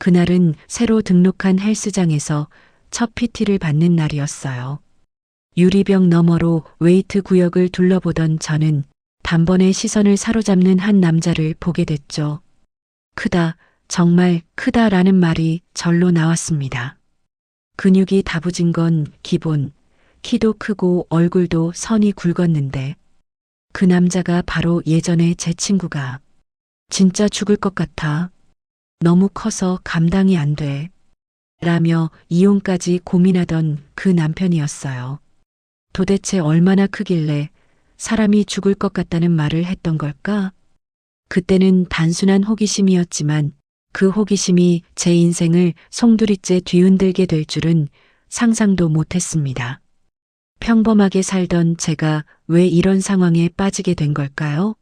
그날은 새로 등록한 헬스장에서 첫 PT를 받는 날이었어요. 유리병 너머로 웨이트 구역을 둘러보던 저는 단번에 시선을 사로잡는 한 남자를 보게 됐죠. 크다, 정말 크다라는 말이 절로 나왔습니다. 근육이 다부진 건 기본, 키도 크고 얼굴도 선이 굵었는데 그 남자가 바로 예전에 제 친구가 진짜 죽을 것 같아. 너무 커서 감당이 안 돼. 라며 이혼까지 고민하던 그 남편이었어요. 도대체 얼마나 크길래 사람이 죽을 것 같다는 말을 했던 걸까? 그때는 단순한 호기심이었지만 그 호기심이 제 인생을 송두리째 뒤흔들게 될 줄은 상상도 못했습니다. 평범하게 살던 제가 왜 이런 상황에 빠지게 된 걸까요?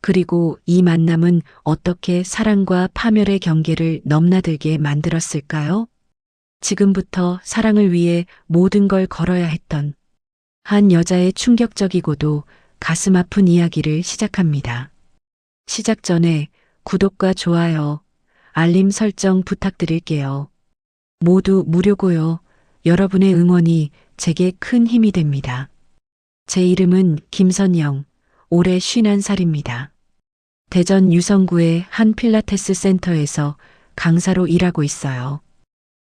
그리고 이 만남은 어떻게 사랑과 파멸의 경계를 넘나들게 만들었을까요? 지금부터 사랑을 위해 모든 걸 걸어야 했던 한 여자의 충격적이고도 가슴 아픈 이야기를 시작합니다. 시작 전에 구독과 좋아요, 알림 설정 부탁드릴게요. 모두 무료고요. 여러분의 응원이 제게 큰 힘이 됩니다. 제 이름은 김선영, 올해 51살입니다. 대전 유성구의 한 필라테스 센터에서 강사로 일하고 있어요.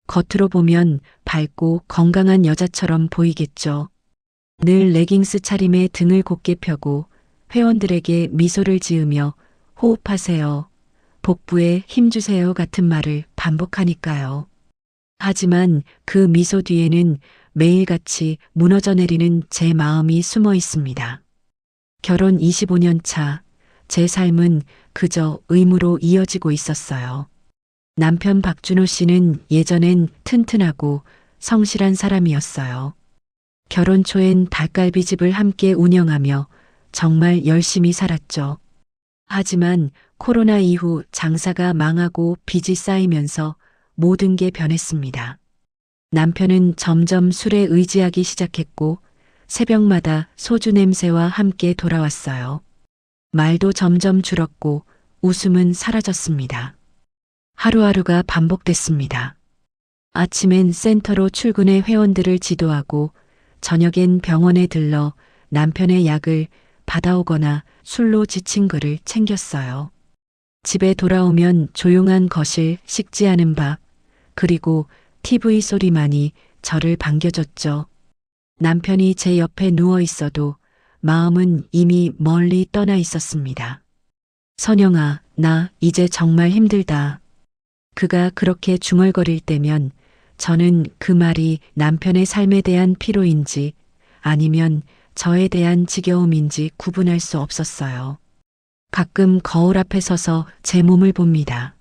겉으로 보면 밝고 건강한 여자처럼 보이겠죠. 늘 레깅스 차림에 등을 곧게 펴고 회원들에게 미소를 지으며 호흡하세요, 복부에 힘주세요 같은 말을 반복하니까요. 하지만 그 미소 뒤에는 매일같이 무너져 내리는 제 마음이 숨어 있습니다. 결혼 25년 차, 제 삶은 그저 의무로 이어지고 있었어요. 남편 박준호 씨는 예전엔 튼튼하고 성실한 사람이었어요. 결혼 초엔 닭갈비집을 함께 운영하며 정말 열심히 살았죠. 하지만 코로나 이후 장사가 망하고 빚이 쌓이면서 모든 게 변했습니다. 남편은 점점 술에 의지하기 시작했고 새벽마다 소주 냄새와 함께 돌아왔어요. 말도 점점 줄었고 웃음은 사라졌습니다. 하루하루가 반복됐습니다. 아침엔 센터로 출근해 회원들을 지도하고 저녁엔 병원에 들러 남편의 약을 받아오거나 술로 지친 그를 챙겼어요. 집에 돌아오면 조용한 거실, 식지 않은 밥, 그리고 TV 소리만이 저를 반겨줬죠. 남편이 제 옆에 누워 있어도 마음은 이미 멀리 떠나 있었습니다. 선영아, 나 이제 정말 힘들다. 그가 그렇게 중얼거릴 때면 저는 그 말이 남편의 삶에 대한 피로인지 아니면 저에 대한 지겨움인지 구분할 수 없었어요. 가끔 거울 앞에 서서 제 몸을 봅니다.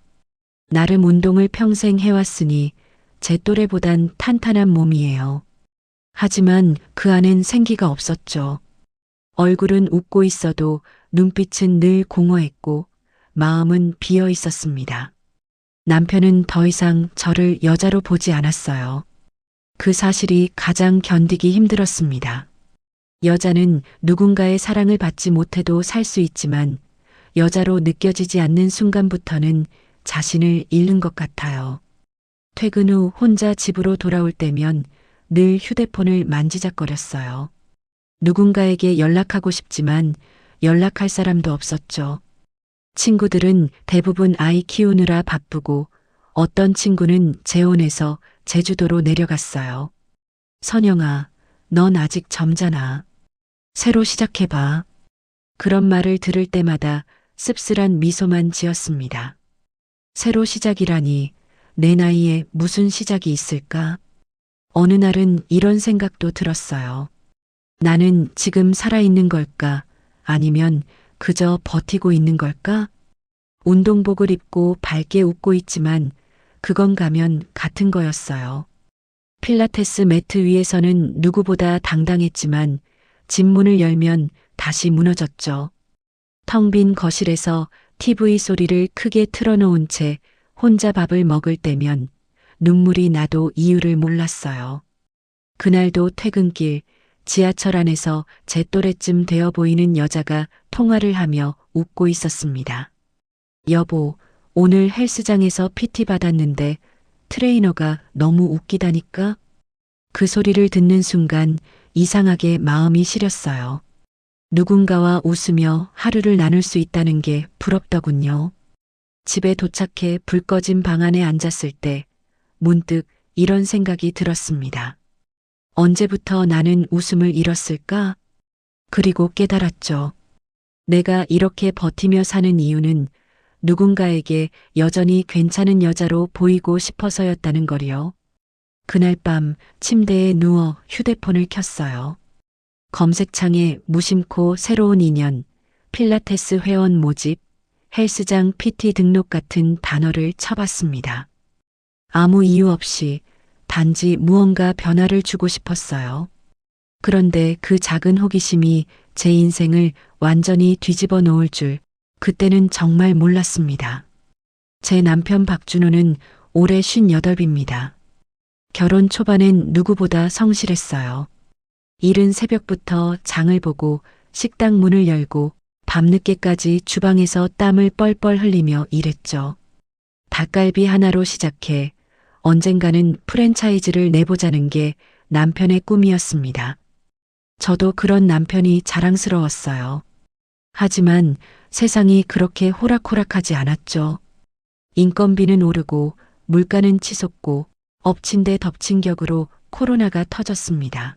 나름 운동을 평생 해왔으니 제 또래보단 탄탄한 몸이에요. 하지만 그 안엔 생기가 없었죠. 얼굴은 웃고 있어도 눈빛은 늘 공허했고 마음은 비어 있었습니다. 남편은 더 이상 저를 여자로 보지 않았어요. 그 사실이 가장 견디기 힘들었습니다. 여자는 누군가의 사랑을 받지 못해도 살 수 있지만 여자로 느껴지지 않는 순간부터는 자신을 잃는 것 같아요. 퇴근 후 혼자 집으로 돌아올 때면 늘 휴대폰을 만지작거렸어요. 누군가에게 연락하고 싶지만 연락할 사람도 없었죠. 친구들은 대부분 아이 키우느라 바쁘고 어떤 친구는 재혼해서 제주도로 내려갔어요. 선영아, 넌 아직 젊잖아. 새로 시작해봐. 그런 말을 들을 때마다 씁쓸한 미소만 지었습니다. 새로 시작이라니 내 나이에 무슨 시작이 있을까? 어느 날은 이런 생각도 들었어요. 나는 지금 살아있는 걸까? 아니면 그저 버티고 있는 걸까? 운동복을 입고 밝게 웃고 있지만 그건 가면 같은 거였어요. 필라테스 매트 위에서는 누구보다 당당했지만 집 문을 열면 다시 무너졌죠. 텅 빈 거실에서 TV 소리를 크게 틀어놓은 채 혼자 밥을 먹을 때면 눈물이 나도 이유를 몰랐어요. 그날도 퇴근길 지하철 안에서 제 또래쯤 되어 보이는 여자가 통화를 하며 웃고 있었습니다. 여보, 오늘 헬스장에서 PT 받았는데 트레이너가 너무 웃기다니까? 그 소리를 듣는 순간 이상하게 마음이 시렸어요. 누군가와 웃으며 하루를 나눌 수 있다는 게 부럽더군요. 집에 도착해 불 꺼진 방 안에 앉았을 때 문득 이런 생각이 들었습니다. 언제부터 나는 웃음을 잃었을까? 그리고 깨달았죠. 내가 이렇게 버티며 사는 이유는 누군가에게 여전히 괜찮은 여자로 보이고 싶어서였다는 거리요. 그날 밤 침대에 누워 휴대폰을 켰어요. 검색창에 무심코 새로운 인연, 필라테스 회원 모집, 헬스장 PT 등록 같은 단어를 쳐봤습니다. 아무 이유 없이 단지 무언가 변화를 주고 싶었어요. 그런데 그 작은 호기심이 제 인생을 완전히 뒤집어 놓을 줄 그때는 정말 몰랐습니다. 제 남편 박준호는 올해 58입니다. 결혼 초반엔 누구보다 성실했어요. 이른 새벽부터 장을 보고 식당 문을 열고 밤늦게까지 주방에서 땀을 뻘뻘 흘리며 일했죠. 닭갈비 하나로 시작해 언젠가는 프랜차이즈를 내보자는 게 남편의 꿈이었습니다. 저도 그런 남편이 자랑스러웠어요. 하지만 세상이 그렇게 호락호락하지 않았죠. 인건비는 오르고 물가는 치솟고 엎친 데 덮친 격으로 코로나가 터졌습니다.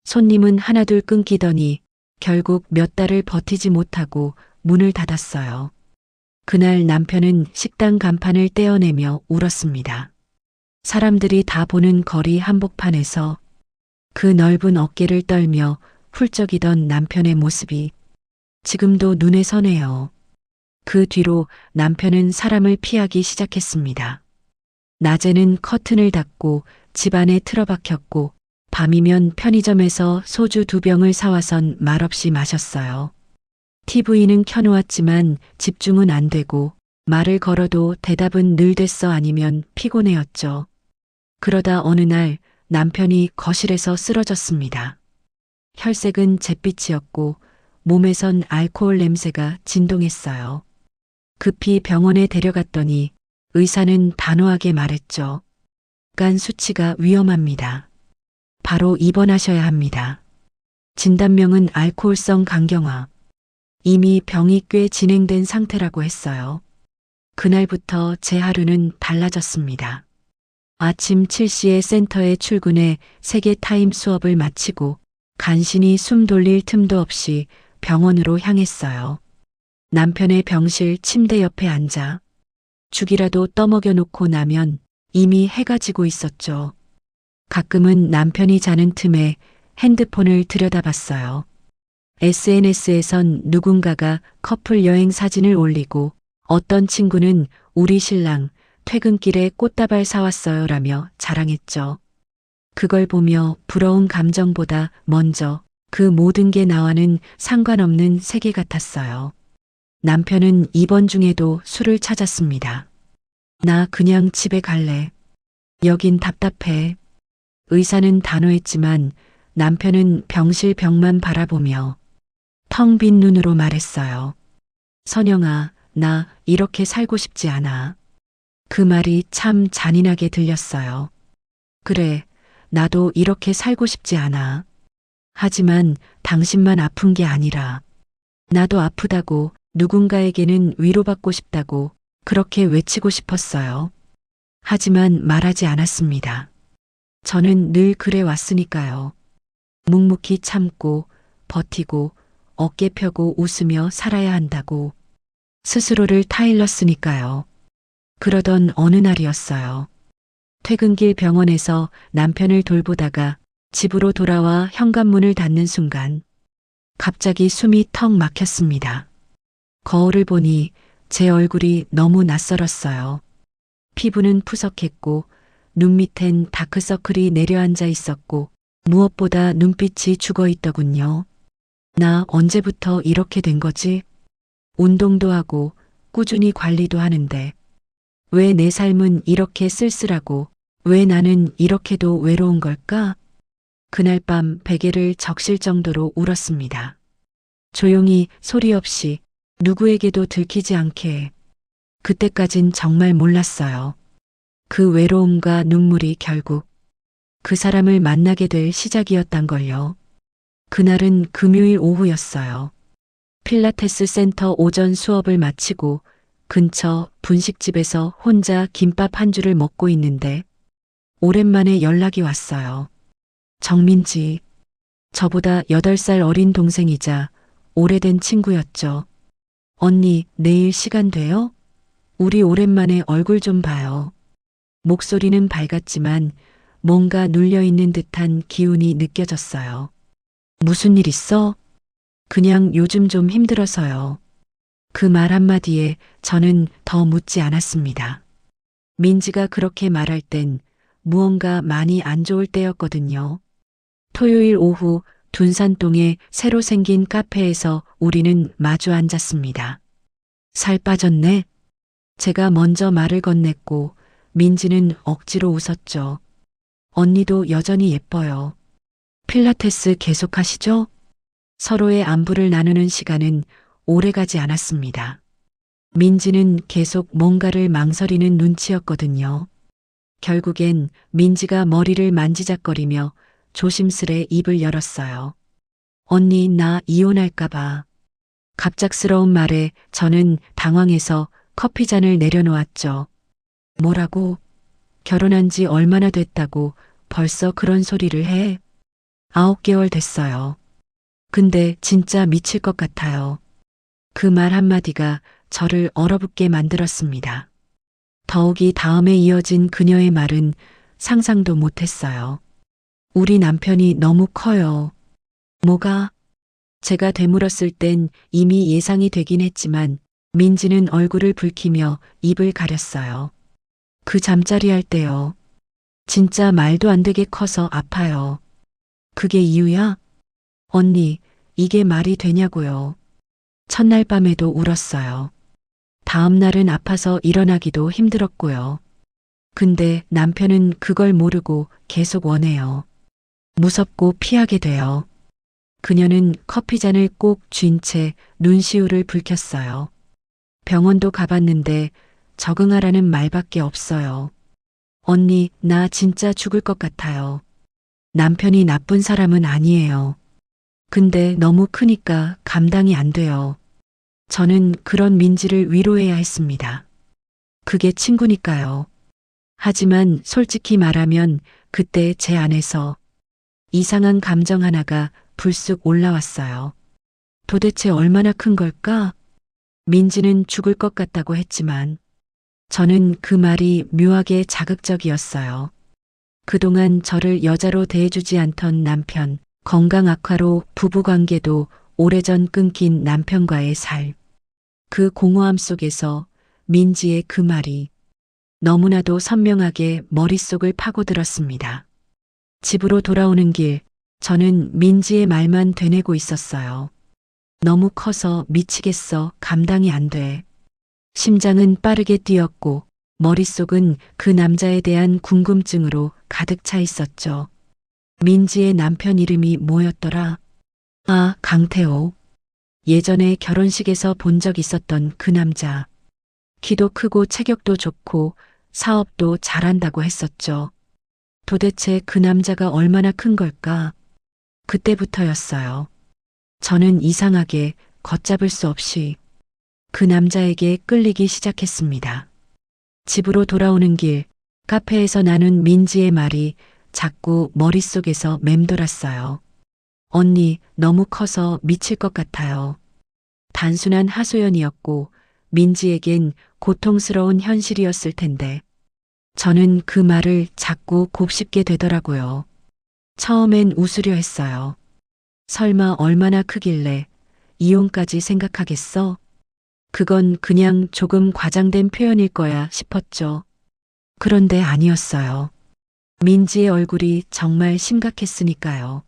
손님은 하나둘 끊기더니 결국 몇 달을 버티지 못하고 문을 닫았어요. 그날 남편은 식당 간판을 떼어내며 울었습니다. 사람들이 다 보는 거리 한복판에서 그 넓은 어깨를 떨며 훌쩍이던 남편의 모습이 지금도 눈에 선해요. 그 뒤로 남편은 사람을 피하기 시작했습니다. 낮에는 커튼을 닫고 집안에 틀어박혔고 밤이면 편의점에서 소주 2병을 사와선 말없이 마셨어요. TV는 켜놓았지만 집중은 안 되고 말을 걸어도 대답은 늘 됐어 아니면 피곤해였죠. 그러다 어느 날 남편이 거실에서 쓰러졌습니다. 혈색은 잿빛이었고 몸에선 알코올 냄새가 진동했어요. 급히 병원에 데려갔더니 의사는 단호하게 말했죠. 간 수치가 위험합니다. 바로 입원하셔야 합니다. 진단명은 알코올성 간경화. 이미 병이 꽤 진행된 상태라고 했어요. 그날부터 제 하루는 달라졌습니다. 아침 7시에 센터에 출근해 세계 타임 수업을 마치고 간신히 숨 돌릴 틈도 없이 병원으로 향했어요. 남편의 병실 침대 옆에 앉아 죽이라도 떠먹여 놓고 나면 이미 해가 지고 있었죠. 가끔은 남편이 자는 틈에 핸드폰을 들여다봤어요. SNS에선 누군가가 커플 여행 사진을 올리고 어떤 친구는 우리 신랑 퇴근길에 꽃다발 사왔어요 라며 자랑했죠. 그걸 보며 부러운 감정보다 먼저 그 모든 게 나와는 상관없는 세계 같았어요. 남편은 입원 중에도 술을 찾았습니다. 나 그냥 집에 갈래. 여긴 답답해. 의사는 단호했지만 남편은 병실 벽만 바라보며 텅 빈 눈으로 말했어요. 선영아, 나 이렇게 살고 싶지 않아. 그 말이 참 잔인하게 들렸어요. 그래, 나도 이렇게 살고 싶지 않아. 하지만 당신만 아픈 게 아니라 나도 아프다고 누군가에게는 위로받고 싶다고 그렇게 외치고 싶었어요. 하지만 말하지 않았습니다. 저는 늘 그래 왔으니까요. 묵묵히 참고 버티고 어깨 펴고 웃으며 살아야 한다고 스스로를 타일렀으니까요. 그러던 어느 날이었어요. 퇴근길 병원에서 남편을 돌보다가 집으로 돌아와 현관문을 닫는 순간 갑자기 숨이 턱 막혔습니다. 거울을 보니 제 얼굴이 너무 낯설었어요. 피부는 푸석했고 눈 밑엔 다크서클이 내려앉아 있었고 무엇보다 눈빛이 죽어 있더군요. 나 언제부터 이렇게 된 거지? 운동도 하고 꾸준히 관리도 하는데 왜 내 삶은 이렇게 쓸쓸하고 왜 나는 이렇게도 외로운 걸까? 그날 밤 베개를 적실 정도로 울었습니다. 조용히 소리 없이 누구에게도 들키지 않게 그때까진 정말 몰랐어요. 그 외로움과 눈물이 결국 그 사람을 만나게 될 시작이었단걸요. 그날은 금요일 오후였어요. 필라테스 센터 오전 수업을 마치고 근처 분식집에서 혼자 김밥 한 줄을 먹고 있는데 오랜만에 연락이 왔어요. 정민지, 저보다 8살 어린 동생이자 오래된 친구였죠. 언니, 내일 시간 돼요? 우리 오랜만에 얼굴 좀 봐요. 목소리는 밝았지만 뭔가 눌려있는 듯한 기운이 느껴졌어요. 무슨 일 있어? 그냥 요즘 좀 힘들어서요. 그 말 한마디에 저는 더 묻지 않았습니다. 민지가 그렇게 말할 땐 무언가 많이 안 좋을 때였거든요. 토요일 오후 둔산동에 새로 생긴 카페에서 우리는 마주 앉았습니다. 살 빠졌네? 제가 먼저 말을 건넸고 민지는 억지로 웃었죠. 언니도 여전히 예뻐요. 필라테스 계속하시죠? 서로의 안부를 나누는 시간은 오래가지 않았습니다. 민지는 계속 뭔가를 망설이는 눈치였거든요. 결국엔 민지가 머리를 만지작거리며 조심스레 입을 열었어요. 언니, 나 이혼할까봐. 갑작스러운 말에 저는 당황해서 커피잔을 내려놓았죠. 뭐라고? 결혼한 지 얼마나 됐다고 벌써 그런 소리를 해? 9개월 됐어요. 근데 진짜 미칠 것 같아요. 그 말 한마디가 저를 얼어붙게 만들었습니다. 더욱이 다음에 이어진 그녀의 말은 상상도 못했어요. 우리 남편이 너무 커요. 뭐가? 제가 되물었을 땐 이미 예상이 되긴 했지만 민지는 얼굴을 붉히며 입을 가렸어요. 그 잠자리 할 때요. 진짜 말도 안 되게 커서 아파요. 그게 이유야? 언니, 이게 말이 되냐고요. 첫날 밤에도 울었어요. 다음 날은 아파서 일어나기도 힘들었고요. 근데 남편은 그걸 모르고 계속 원해요. 무섭고 피하게 돼요. 그녀는 커피잔을 꼭 쥔 채 눈시울을 붉혔어요. 병원도 가봤는데 적응하라는 말밖에 없어요. 언니, 나 진짜 죽을 것 같아요. 남편이 나쁜 사람은 아니에요. 근데 너무 크니까 감당이 안 돼요. 저는 그런 민지를 위로해야 했습니다. 그게 친구니까요. 하지만 솔직히 말하면 그때 제 안에서 이상한 감정 하나가 불쑥 올라왔어요. 도대체 얼마나 큰 걸까? 민지는 죽을 것 같다고 했지만 저는 그 말이 묘하게 자극적이었어요. 그동안 저를 여자로 대해주지 않던 남편, 건강 악화로 부부관계도 오래전 끊긴 남편과의 살. 그 공허함 속에서 민지의 그 말이 너무나도 선명하게 머릿속을 파고들었습니다. 집으로 돌아오는 길, 저는 민지의 말만 되뇌고 있었어요. 너무 커서 미치겠어, 감당이 안 돼. 심장은 빠르게 뛰었고 머릿속은 그 남자에 대한 궁금증으로 가득 차 있었죠. 민지의 남편 이름이 뭐였더라? 아, 강태호. 예전에 결혼식에서 본 적 있었던 그 남자. 키도 크고 체격도 좋고 사업도 잘한다고 했었죠. 도대체 그 남자가 얼마나 큰 걸까? 그때부터였어요. 저는 이상하게 걷잡을 수 없이 그 남자에게 끌리기 시작했습니다. 집으로 돌아오는 길, 카페에서 나눈 민지의 말이 자꾸 머릿속에서 맴돌았어요. 언니, 너무 커서 미칠 것 같아요. 단순한 하소연이었고 민지에겐 고통스러운 현실이었을 텐데 저는 그 말을 자꾸 곱씹게 되더라고요. 처음엔 웃으려 했어요. 설마 얼마나 크길래 이혼까지 생각하겠어? 그건 그냥 조금 과장된 표현일 거야 싶었죠. 그런데 아니었어요. 민지의 얼굴이 정말 심각했으니까요.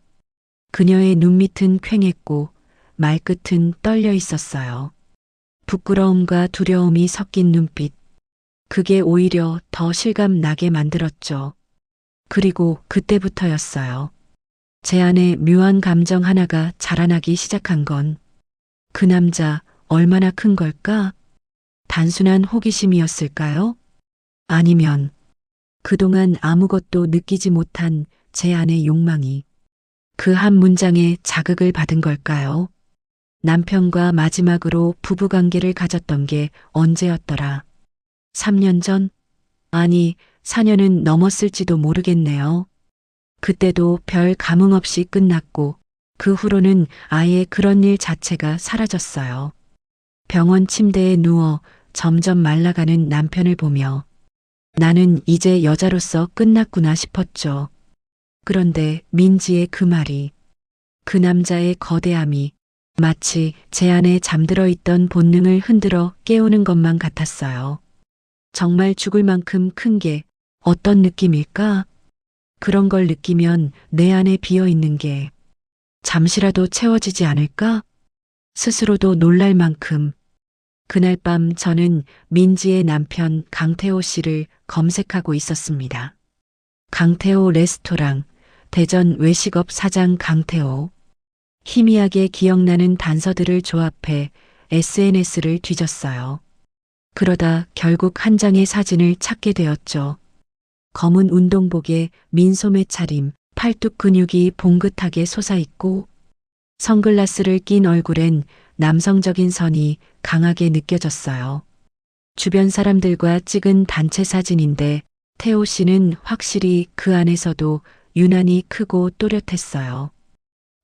그녀의 눈밑은 퀭했고 말끝은 떨려 있었어요. 부끄러움과 두려움이 섞인 눈빛. 그게 오히려 더 실감 나게 만들었죠. 그리고 그때부터였어요. 제 안에 묘한 감정 하나가 자라나기 시작한 건 그 남자 얼마나 큰 걸까? 단순한 호기심이었을까요? 아니면 그동안 아무것도 느끼지 못한 제 안의 욕망이 그 한 문장에 자극을 받은 걸까요? 남편과 마지막으로 부부관계를 가졌던 게 언제였더라? 3년 전? 아니, 4년은 넘었을지도 모르겠네요. 그때도 별 감흥 없이 끝났고 그 후로는 아예 그런 일 자체가 사라졌어요. 병원 침대에 누워 점점 말라가는 남편을 보며 나는 이제 여자로서 끝났구나 싶었죠. 그런데 민지의 그 말이, 그 남자의 거대함이 마치 제 안에 잠들어 있던 본능을 흔들어 깨우는 것만 같았어요. 정말 죽을 만큼 큰 게 어떤 느낌일까? 그런 걸 느끼면 내 안에 비어 있는 게 잠시라도 채워지지 않을까? 스스로도 놀랄 만큼. 그날 밤 저는 민지의 남편 강태호 씨를 검색하고 있었습니다. 강태호 레스토랑, 대전 외식업 사장 강태호. 희미하게 기억나는 단서들을 조합해 SNS를 뒤졌어요. 그러다 결국 한 장의 사진을 찾게 되었죠. 검은 운동복에 민소매 차림, 팔뚝 근육이 봉긋하게 솟아있고 선글라스를 낀 얼굴엔 남성적인 선이 강하게 느껴졌어요. 주변 사람들과 찍은 단체 사진인데 태호 씨는 확실히 그 안에서도 유난히 크고 또렷했어요.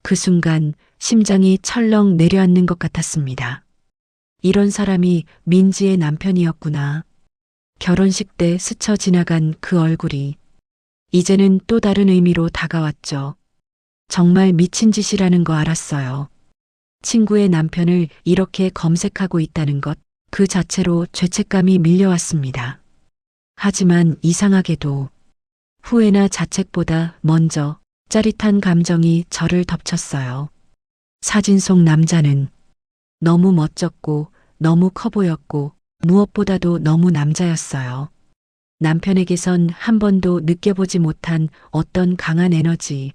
그 순간 심장이 철렁 내려앉는 것 같았습니다. 이런 사람이 민지의 남편이었구나. 결혼식 때 스쳐 지나간 그 얼굴이 이제는 또 다른 의미로 다가왔죠. 정말 미친 짓이라는 거 알았어요. 친구의 남편을 이렇게 검색하고 있다는 것, 그 자체로 죄책감이 밀려왔습니다. 하지만 이상하게도 후회나 자책보다 먼저 짜릿한 감정이 저를 덮쳤어요. 사진 속 남자는 너무 멋졌고 너무 커 보였고 무엇보다도 너무 남자였어요. 남편에게선 한 번도 느껴보지 못한 어떤 강한 에너지.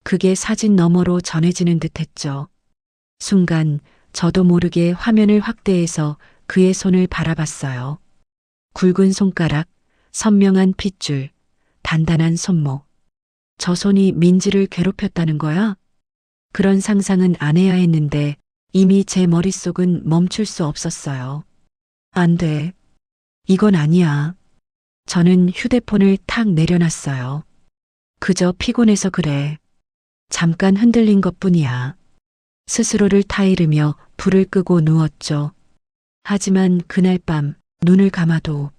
그게 사진 너머로 전해지는 듯했죠. 순간 저도 모르게 화면을 확대해서 그의 손을 바라봤어요. 굵은 손가락, 선명한 핏줄, 단단한 손목. 저 손이 민지를 괴롭혔다는 거야? 그런 상상은 안 해야 했는데 이미 제 머릿속은 멈출 수 없었어요. 안 돼. 이건 아니야. 저는 휴대폰을 탁 내려놨어요. 그저 피곤해서 그래. 잠깐 흔들린 것뿐이야. 스스로를 타이르며 불을 끄고 누웠죠. 하지만 그날 밤 눈을 감아도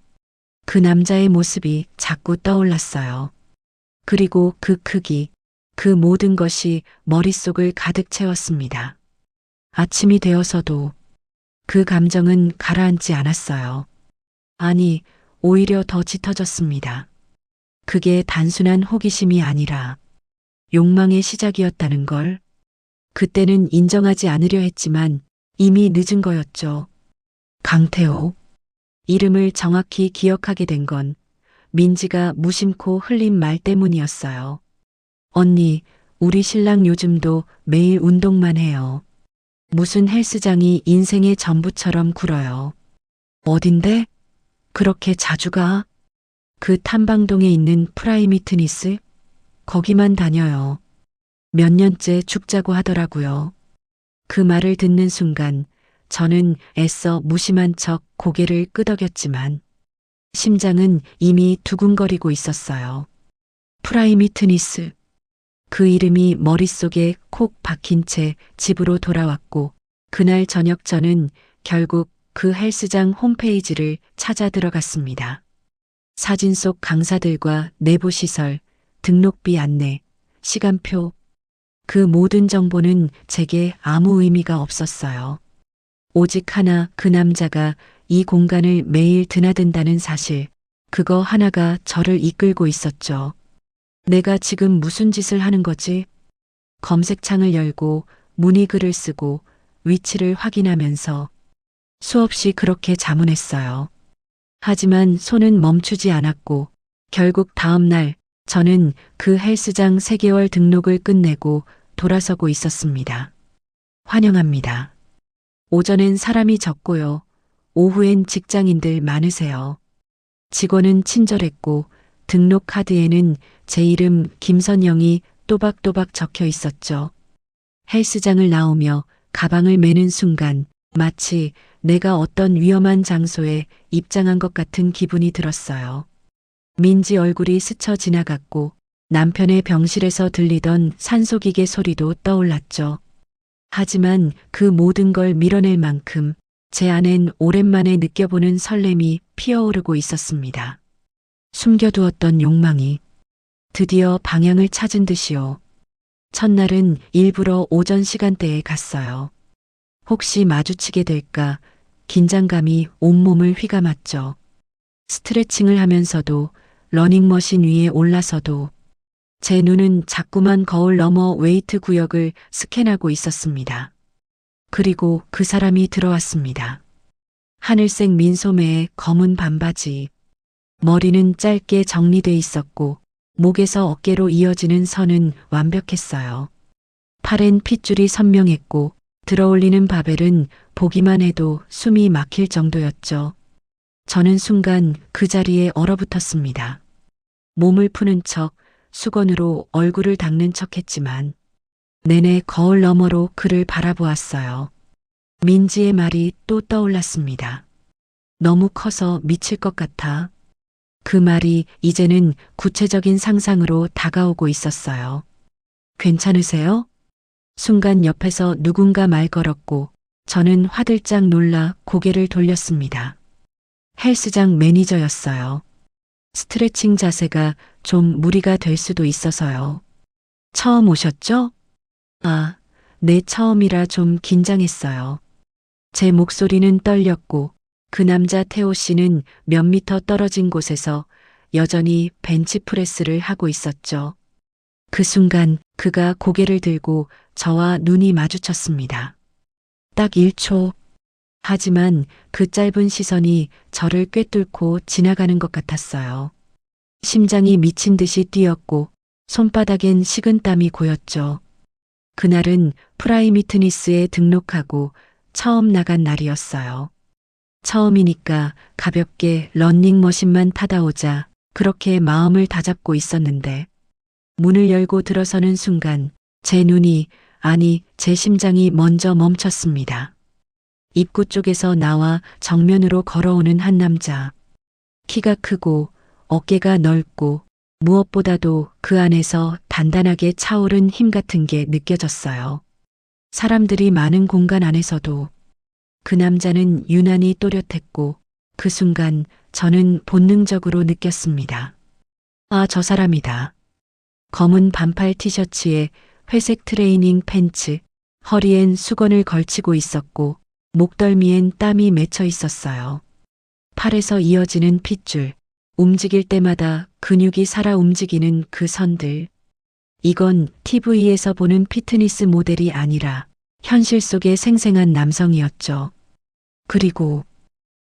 그 남자의 모습이 자꾸 떠올랐어요. 그리고 그 크기, 그 모든 것이 머릿속을 가득 채웠습니다. 아침이 되어서도 그 감정은 가라앉지 않았어요. 아니, 오히려 더 짙어졌습니다. 그게 단순한 호기심이 아니라 욕망의 시작이었다는 걸. 그때는 인정하지 않으려 했지만 이미 늦은 거였죠. 강태호. 이름을 정확히 기억하게 된 건 민지가 무심코 흘린 말 때문이었어요. 언니, 우리 신랑 요즘도 매일 운동만 해요. 무슨 헬스장이 인생의 전부처럼 굴어요. 어딘데? 그렇게 자주 가? 그 탐방동에 있는 프라이미트니스? 거기만 다녀요. 몇 년째 죽자고 하더라고요. 그 말을 듣는 순간 저는 애써 무심한 척 고개를 끄덕였지만 심장은 이미 두근거리고 있었어요. 프라이미트니스. 그 이름이 머릿속에 콕 박힌 채 집으로 돌아왔고 그날 저녁 저는 결국 그 헬스장 홈페이지를 찾아 들어갔습니다. 사진 속 강사들과 내부 시설, 등록비 안내, 시간표, 그 모든 정보는 제게 아무 의미가 없었어요. 오직 하나, 그 남자가 이 공간을 매일 드나든다는 사실, 그거 하나가 저를 이끌고 있었죠. 내가 지금 무슨 짓을 하는 거지? 검색창을 열고 문의글을 쓰고 위치를 확인하면서 수없이 그렇게 자문했어요. 하지만 손은 멈추지 않았고 결국 다음 날 저는 그 헬스장 3개월 등록을 끝내고 돌아서고 있었습니다. 환영합니다. 오전엔 사람이 적고요. 오후엔 직장인들 많으세요. 직원은 친절했고 등록 카드에는 제 이름 김선영이 또박또박 적혀 있었죠. 헬스장을 나오며 가방을 매는 순간 마치 내가 어떤 위험한 장소에 입장한 것 같은 기분이 들었어요. 민지 얼굴이 스쳐 지나갔고 남편의 병실에서 들리던 산소기계 소리도 떠올랐죠. 하지만 그 모든 걸 밀어낼 만큼 제 안엔 오랜만에 느껴보는 설렘이 피어오르고 있었습니다. 숨겨두었던 욕망이 드디어 방향을 찾은 듯이요. 첫날은 일부러 오전 시간대에 갔어요. 혹시 마주치게 될까 긴장감이 온몸을 휘감았죠. 스트레칭을 하면서도 러닝머신 위에 올라서도 제 눈은 자꾸만 거울 너머 웨이트 구역을 스캔하고 있었습니다. 그리고 그 사람이 들어왔습니다. 하늘색 민소매에 검은 반바지, 머리는 짧게 정리돼 있었고 목에서 어깨로 이어지는 선은 완벽했어요. 팔엔 핏줄이 선명했고 들어올리는 바벨은 보기만 해도 숨이 막힐 정도였죠. 저는 순간 그 자리에 얼어붙었습니다. 몸을 푸는 척 수건으로 얼굴을 닦는 척했지만 내내 거울 너머로 그를 바라보았어요. 민지의 말이 또 떠올랐습니다. 너무 커서 미칠 것 같아. 그 말이 이제는 구체적인 상상으로 다가오고 있었어요. 괜찮으세요? 순간 옆에서 누군가 말 걸었고 저는 화들짝 놀라 고개를 돌렸습니다. 헬스장 매니저였어요. 스트레칭 자세가 좀 무리가 될 수도 있어서요. 처음 오셨죠? 아, 네, 처음이라 좀 긴장했어요. 제 목소리는 떨렸고 그 남자 태호 씨는 몇 미터 떨어진 곳에서 여전히 벤치프레스를 하고 있었죠. 그 순간 그가 고개를 들고 저와 눈이 마주쳤습니다. 딱 1초. 하지만 그 짧은 시선이 저를 꿰뚫고 지나가는 것 같았어요. 심장이 미친 듯이 뛰었고 손바닥엔 식은땀이 고였죠. 그날은 프라이미트니스에 등록하고 처음 나간 날이었어요. 처음이니까 가볍게 러닝머신만 타다 오자 그렇게 마음을 다잡고 있었는데 문을 열고 들어서는 순간 제 눈이, 아니 제 심장이 먼저 멈췄습니다. 입구 쪽에서 나와 정면으로 걸어오는 한 남자. 키가 크고 어깨가 넓고 무엇보다도 그 안에서 단단하게 차오른 힘 같은 게 느껴졌어요. 사람들이 많은 공간 안에서도 그 남자는 유난히 또렷했고 그 순간 저는 본능적으로 느꼈습니다. 아, 저 사람이다. 검은 반팔 티셔츠에 회색 트레이닝 팬츠, 허리엔 수건을 걸치고 있었고 목덜미엔 땀이 맺혀 있었어요. 팔에서 이어지는 핏줄, 움직일 때마다 근육이 살아 움직이는 그 선들. 이건 TV에서 보는 피트니스 모델이 아니라 현실 속의 생생한 남성이었죠. 그리고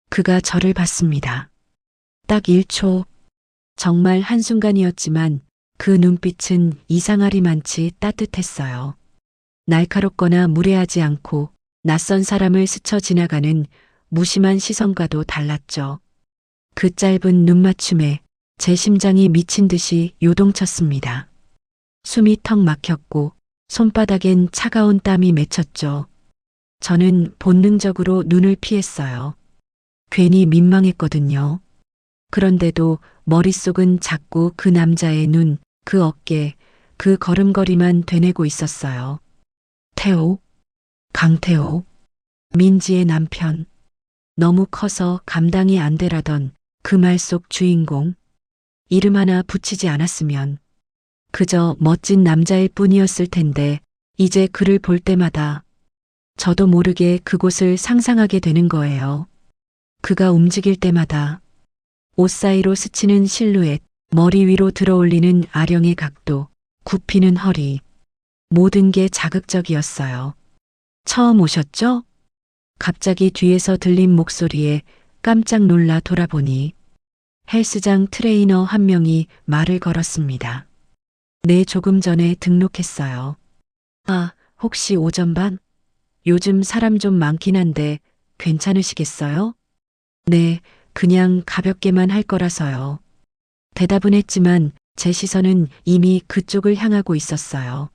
그가 저를 봤습니다. 딱 1초. 정말 한순간이었지만 그 눈빛은 이상하리만치 따뜻했어요. 날카롭거나 무례하지 않고 낯선 사람을 스쳐 지나가는 무심한 시선과도 달랐죠. 그 짧은 눈맞춤에 제 심장이 미친 듯이 요동쳤습니다. 숨이 턱 막혔고 손바닥엔 차가운 땀이 맺혔죠. 저는 본능적으로 눈을 피했어요. 괜히 민망했거든요. 그런데도 머릿속은 자꾸 그 남자의 눈, 그 어깨, 그 걸음걸이만 되뇌고 있었어요. 태호, 강태호, 민지의 남편. 너무 커서 감당이 안 되라던 그 말 속 주인공. 이름 하나 붙이지 않았으면 그저 멋진 남자일 뿐이었을 텐데 이제 그를 볼 때마다 저도 모르게 그곳을 상상하게 되는 거예요. 그가 움직일 때마다 옷 사이로 스치는 실루엣, 머리 위로 들어올리는 아령의 각도, 굽히는 허리. 모든 게 자극적이었어요. 처음 오셨죠? 갑자기 뒤에서 들린 목소리에 깜짝 놀라 돌아보니 헬스장 트레이너 한 명이 말을 걸었습니다. 네, 조금 전에 등록했어요. 아, 혹시 오전반? 요즘 사람 좀 많긴 한데 괜찮으시겠어요? 네, 그냥 가볍게만 할 거라서요. 대답은 했지만 제 시선은 이미 그쪽을 향하고 있었어요.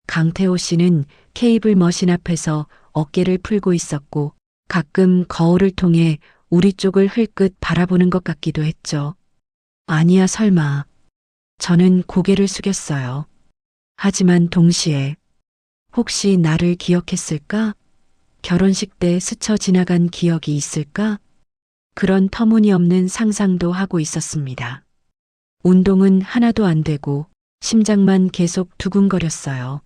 강태호 씨는 케이블 머신 앞에서 어깨를 풀고 있었고 가끔 거울을 통해 우리 쪽을 흘끗 바라보는 것 같기도 했죠. 아니야, 설마. 저는 고개를 숙였어요. 하지만 동시에 혹시 나를 기억했을까? 결혼식 때 스쳐 지나간 기억이 있을까? 그런 터무니없는 상상도 하고 있었습니다. 운동은 하나도 안 되고 심장만 계속 두근거렸어요.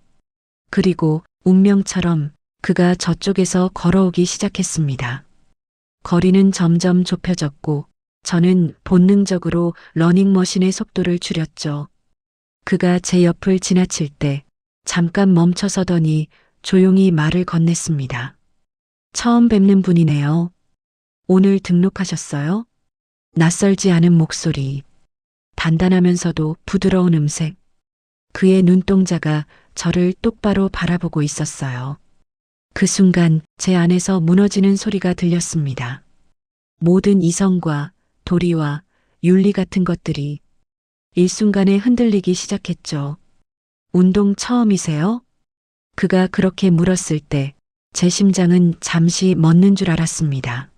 그리고 운명처럼 그가 저쪽에서 걸어오기 시작했습니다. 거리는 점점 좁혀졌고 저는 본능적으로 러닝머신의 속도를 줄였죠. 그가 제 옆을 지나칠 때 잠깐 멈춰서더니 조용히 말을 건넸습니다. 처음 뵙는 분이네요. 오늘 등록하셨어요? 낯설지 않은 목소리, 단단하면서도 부드러운 음색. 그의 눈동자가 저를 똑바로 바라보고 있었어요. 그 순간 제 안에서 무너지는 소리가 들렸습니다. 모든 이성과 도리와 윤리 같은 것들이 일순간에 흔들리기 시작했죠. 운동 처음이세요? 그가 그렇게 물었을 때 제 심장은 잠시 멎는 줄 알았습니다.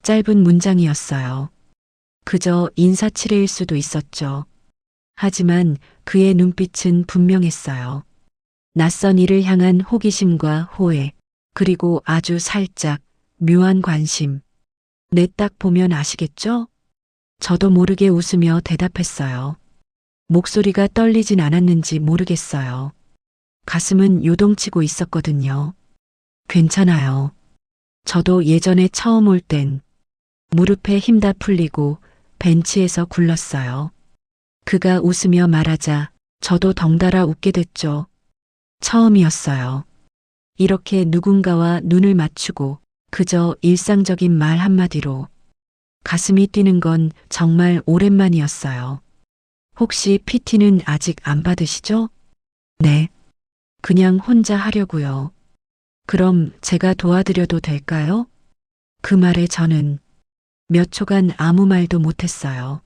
짧은 문장이었어요. 그저 인사치레일 수도 있었죠. 하지만 그의 눈빛은 분명했어요. 낯선 이를 향한 호기심과 호해, 그리고 아주 살짝 묘한 관심. 내 딱 보면 아시겠죠? 저도 모르게 웃으며 대답했어요. 목소리가 떨리진 않았는지 모르겠어요. 가슴은 요동치고 있었거든요. 괜찮아요. 저도 예전에 처음 올 땐 무릎에 힘 다 풀리고 벤치에서 굴렀어요. 그가 웃으며 말하자 저도 덩달아 웃게 됐죠. 처음이었어요. 이렇게 누군가와 눈을 맞추고 그저 일상적인 말 한마디로 가슴이 뛰는 건 정말 오랜만이었어요. 혹시 PT는 아직 안 받으시죠? 네. 그냥 혼자 하려고요. 그럼 제가 도와드려도 될까요? 그 말에 저는 몇 초간 아무 말도 못했어요.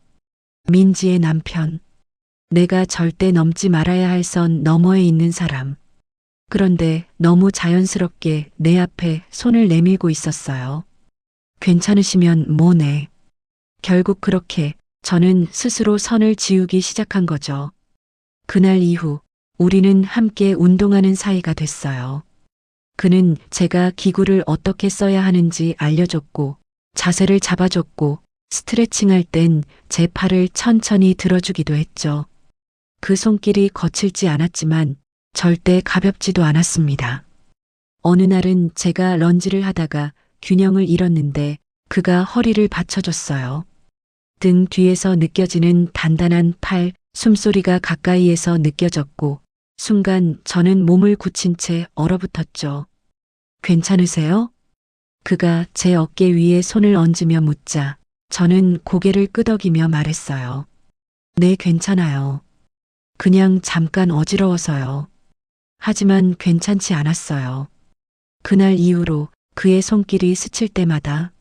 민지의 남편. 내가 절대 넘지 말아야 할 선 너머에 있는 사람. 그런데 너무 자연스럽게 내 앞에 손을 내밀고 있었어요. 괜찮으시면 뭐네. 결국 그렇게 저는 스스로 선을 지우기 시작한 거죠. 그날 이후 우리는 함께 운동하는 사이가 됐어요. 그는 제가 기구를 어떻게 써야 하는지 알려줬고 자세를 잡아줬고 스트레칭할 땐 제 팔을 천천히 들어주기도 했죠. 그 손길이 거칠지 않았지만 절대 가볍지도 않았습니다. 어느 날은 제가 런지를 하다가 균형을 잃었는데 그가 허리를 받쳐줬어요. 등 뒤에서 느껴지는 단단한 팔, 숨소리가 가까이에서 느껴졌고 순간 저는 몸을 굳힌 채 얼어붙었죠. 괜찮으세요? 그가 제 어깨 위에 손을 얹으며 묻자 저는 고개를 끄덕이며 말했어요. 네, 괜찮아요. 그냥 잠깐 어지러워서요. 하지만 괜찮지 않았어요. 그날 이후로 그의 손길이 스칠 때마다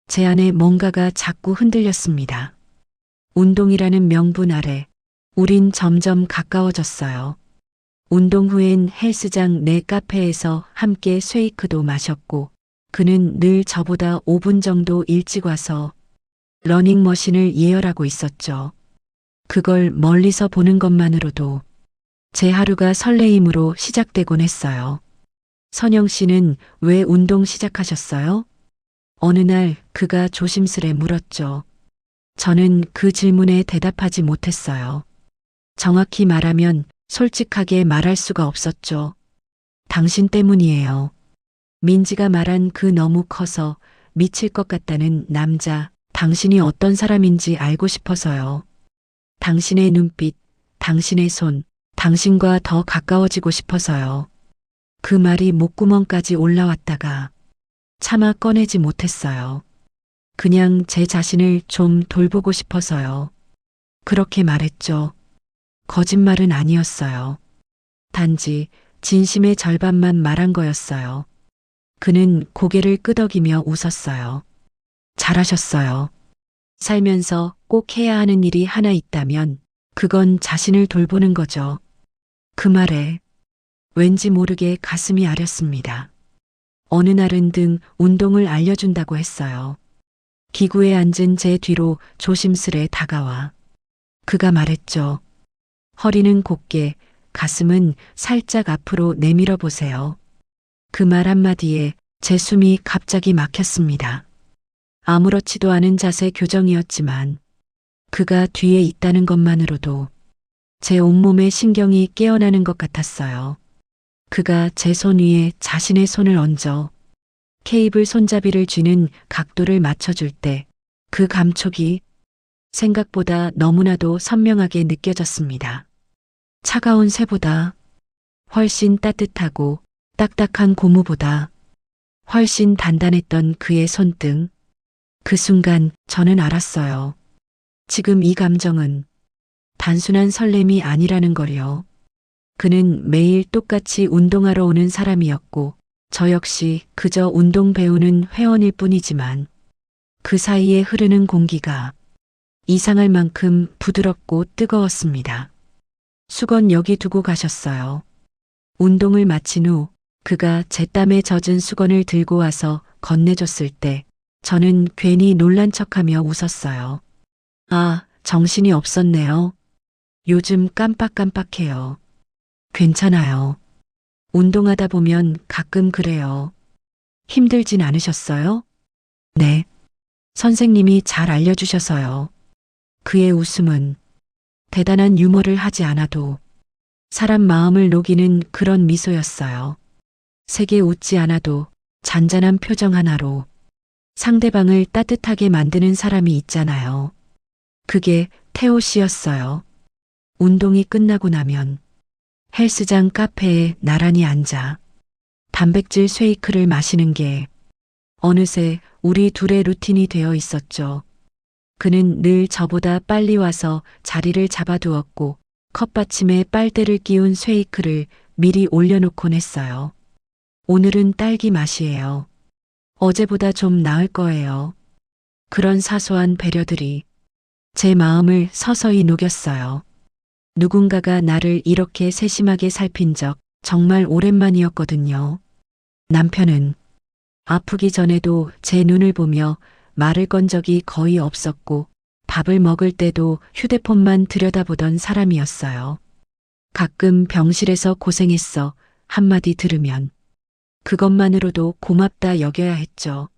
제 안에 뭔가가 자꾸 흔들렸습니다. 운동이라는 명분 아래 우린 점점 가까워졌어요. 운동 후엔 헬스장 내 카페에서 함께 쉐이크도 마셨고 그는 늘 저보다 5분 정도 일찍 와서 러닝머신을 예열하고 있었죠. 그걸 멀리서 보는 것만으로도 제 하루가 설레임으로 시작되곤 했어요. 선영 씨는 왜 운동 시작하셨어요? 어느 날 그가 조심스레 물었죠. 저는 그 질문에 대답하지 못했어요. 정확히 말하면 솔직하게 말할 수가 없었죠. 당신 때문이에요. 민지가 말한 그 너무 커서 미칠 것 같다는 남자, 당신이 어떤 사람인지 알고 싶어서요. 당신의 눈빛, 당신의 손, 당신과 더 가까워지고 싶어서요. 그 말이 목구멍까지 올라왔다가 차마 꺼내지 못했어요. 그냥 제 자신을 좀 돌보고 싶어서요. 그렇게 말했죠. 거짓말은 아니었어요. 단지 진심의 절반만 말한 거였어요. 그는 고개를 끄덕이며 웃었어요. 잘하셨어요. 살면서 꼭 해야 하는 일이 하나 있다면 그건 자신을 돌보는 거죠. 그 말에 왠지 모르게 가슴이 아렸습니다. 어느 날은 등 운동을 알려준다고 했어요. 기구에 앉은 제 뒤로 조심스레 다가와 그가 말했죠. 허리는 곧게, 가슴은 살짝 앞으로 내밀어 보세요. 그 말 한마디에 제 숨이 갑자기 막혔습니다. 아무렇지도 않은 자세 교정이었지만 그가 뒤에 있다는 것만으로도 제 온몸의 신경이 깨어나는 것 같았어요. 그가 제 손 위에 자신의 손을 얹어 케이블 손잡이를 쥐는 각도를 맞춰줄 때 그 감촉이 생각보다 너무나도 선명하게 느껴졌습니다. 차가운 쇠보다 훨씬 따뜻하고 딱딱한 고무보다 훨씬 단단했던 그의 손등. 그 순간 저는 알았어요. 지금 이 감정은 단순한 설렘이 아니라는 걸요. 그는 매일 똑같이 운동하러 오는 사람이었고 저 역시 그저 운동 배우는 회원일 뿐이지만 그 사이에 흐르는 공기가 이상할 만큼 부드럽고 뜨거웠습니다. 수건 여기 두고 가셨어요. 운동을 마친 후 그가 제 땀에 젖은 수건을 들고 와서 건네줬을 때 저는 괜히 놀란 척하며 웃었어요. 아, 정신이 없었네요. 요즘 깜빡깜빡해요. 괜찮아요. 운동하다 보면 가끔 그래요. 힘들진 않으셨어요? 네. 선생님이 잘 알려주셔서요. 그의 웃음은 대단한 유머를 하지 않아도 사람 마음을 녹이는 그런 미소였어요. 세게 웃지 않아도 잔잔한 표정 하나로 상대방을 따뜻하게 만드는 사람이 있잖아요. 그게 태호 씨였어요. 운동이 끝나고 나면 헬스장 카페에 나란히 앉아 단백질 쉐이크를 마시는 게 어느새 우리 둘의 루틴이 되어 있었죠. 그는 늘 저보다 빨리 와서 자리를 잡아두었고 컵받침에 빨대를 끼운 쉐이크를 미리 올려놓곤 했어요. 오늘은 딸기 맛이에요. 어제보다 좀 나을 거예요. 그런 사소한 배려들이 제 마음을 서서히 녹였어요. 누군가가 나를 이렇게 세심하게 살핀 적 정말 오랜만이었거든요. 남편은 아프기 전에도 제 눈을 보며 말을 건 적이 거의 없었고 밥을 먹을 때도 휴대폰만 들여다보던 사람이었어요. 가끔 병실에서 고생했어 한마디 들으면 그것만으로도 고맙다 여겨야 했죠.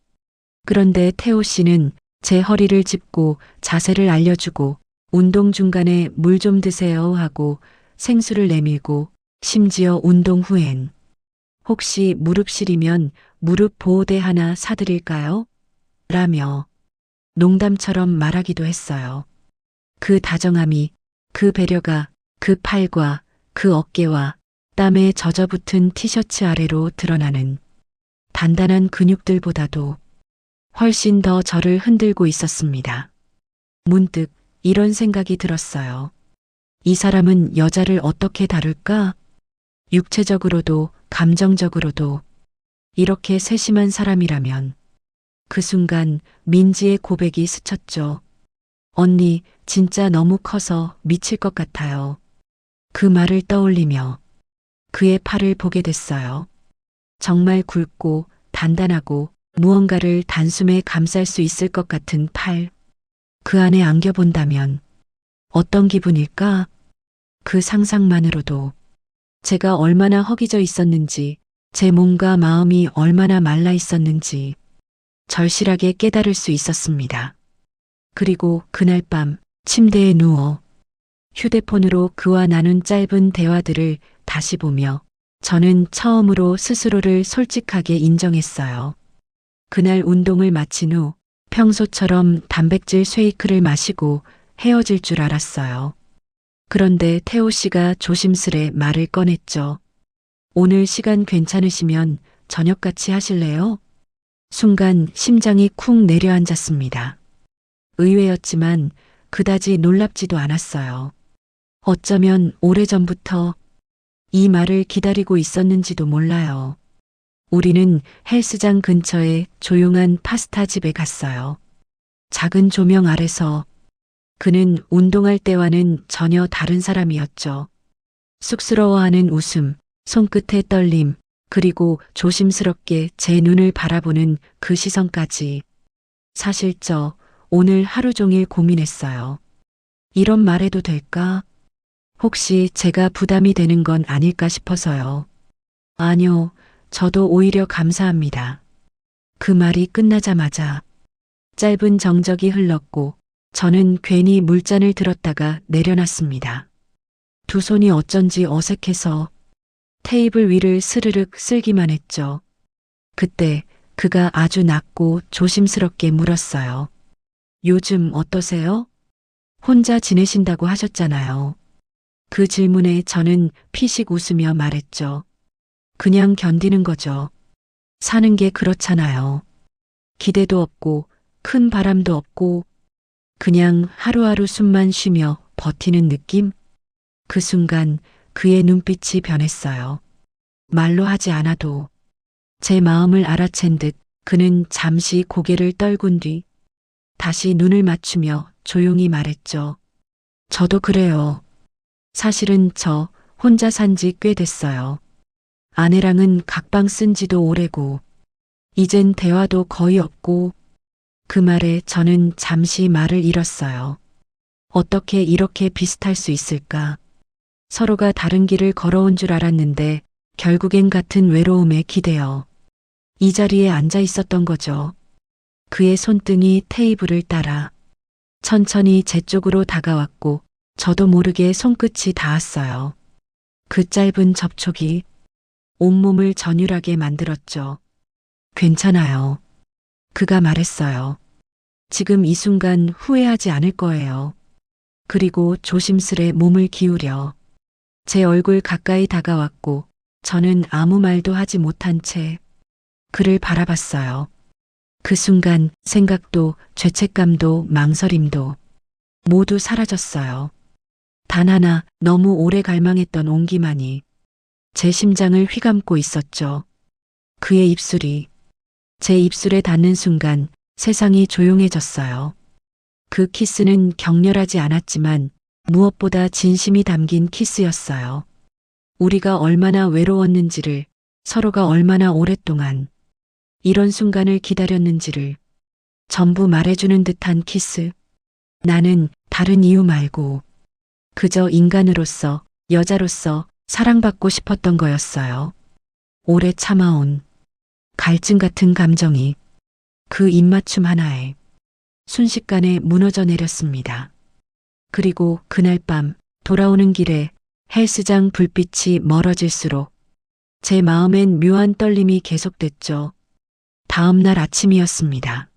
그런데 태호 씨는 제 허리를 짚고 자세를 알려주고 운동 중간에 물 좀 드세요 하고 생수를 내밀고 심지어 운동 후엔 혹시 무릎 시리면 무릎 보호대 하나 사드릴까요? 라며 농담처럼 말하기도 했어요. 그 다정함이, 그 배려가 그 팔과 그 어깨와 땀에 젖어붙은 티셔츠 아래로 드러나는 단단한 근육들보다도 훨씬 더 저를 흔들고 있었습니다. 문득 이런 생각이 들었어요. 이 사람은 여자를 어떻게 다룰까? 육체적으로도 감정적으로도 이렇게 세심한 사람이라면 그 순간 민지의 고백이 스쳤죠. 언니, 진짜 너무 커서 미칠 것 같아요. 그 말을 떠올리며 그의 팔을 보게 됐어요. 정말 굵고 단단하고 무언가를 단숨에 감쌀 수 있을 것 같은 팔. 그 안에 안겨본다면 어떤 기분일까? 그 상상만으로도 제가 얼마나 허기져 있었는지, 제 몸과 마음이 얼마나 말라 있었는지 절실하게 깨달을 수 있었습니다. 그리고 그날 밤 침대에 누워 휴대폰으로 그와 나눈 짧은 대화들을 다시 보며 저는 처음으로 스스로를 솔직하게 인정했어요. 그날 운동을 마친 후 평소처럼 단백질 쉐이크를 마시고 헤어질 줄 알았어요. 그런데 태호 씨가 조심스레 말을 꺼냈죠. 오늘 시간 괜찮으시면 저녁 같이 하실래요? 순간 심장이 쿵 내려앉았습니다. 의외였지만 그다지 놀랍지도 않았어요. 어쩌면 오래전부터 이 말을 기다리고 있었는지도 몰라요. 우리는 헬스장 근처에 조용한 파스타 집에 갔어요. 작은 조명 아래서 그는 운동할 때와는 전혀 다른 사람이었죠. 쑥스러워하는 웃음, 손끝의 떨림, 그리고 조심스럽게 제 눈을 바라보는 그 시선까지. 사실 오늘 하루 종일 고민했어요. 이런 말해도 될까? 혹시 제가 부담이 되는 건 아닐까 싶어서요. 아니요, 저도 오히려 감사합니다. 그 말이 끝나자마자 짧은 정적이 흘렀고 저는 괜히 물잔을 들었다가 내려놨습니다. 두 손이 어쩐지 어색해서 테이블 위를 스르륵 쓸기만 했죠. 그때 그가 아주 낮고 조심스럽게 물었어요. 요즘 어떠세요? 혼자 지내신다고 하셨잖아요. 그 질문에 저는 피식 웃으며 말했죠. 그냥 견디는 거죠. 사는 게 그렇잖아요. 기대도 없고 큰 바람도 없고 그냥 하루하루 숨만 쉬며 버티는 느낌? 그 순간 그의 눈빛이 변했어요. 말로 하지 않아도 제 마음을 알아챈 듯 그는 잠시 고개를 떨군 뒤 다시 눈을 맞추며 조용히 말했죠. 저도 그래요. 사실은 저 혼자 산지 꽤 됐어요. 아내랑은 각방 쓴 지도 오래고 이젠 대화도 거의 없고 그 말에 저는 잠시 말을 잃었어요. 어떻게 이렇게 비슷할 수 있을까? 서로가 다른 길을 걸어온 줄 알았는데 결국엔 같은 외로움에 기대어 이 자리에 앉아 있었던 거죠. 그의 손등이 테이블을 따라 천천히 제 쪽으로 다가왔고 저도 모르게 손끝이 닿았어요. 그 짧은 접촉이 온몸을 전율하게 만들었죠. 괜찮아요. 그가 말했어요. 지금 이 순간 후회하지 않을 거예요. 그리고 조심스레 몸을 기울여 제 얼굴 가까이 다가왔고 저는 아무 말도 하지 못한 채 그를 바라봤어요. 그 순간 생각도 죄책감도 망설임도 모두 사라졌어요. 단 하나 너무 오래 갈망했던 온기만이 제 심장을 휘감고 있었죠. 그의 입술이 제 입술에 닿는 순간 세상이 조용해졌어요. 그 키스는 격렬하지 않았지만 무엇보다 진심이 담긴 키스였어요. 우리가 얼마나 외로웠는지를, 서로가 얼마나 오랫동안 이런 순간을 기다렸는지를 전부 말해주는 듯한 키스. 나는 다른 이유 말고 그저 인간으로서, 여자로서 사랑받고 싶었던 거였어요. 오래 참아온 갈증 같은 감정이 그 입맞춤 하나에 순식간에 무너져 내렸습니다. 그리고 그날 밤 돌아오는 길에 헬스장 불빛이 멀어질수록 제 마음엔 묘한 떨림이 계속됐죠. 다음 날 아침이었습니다.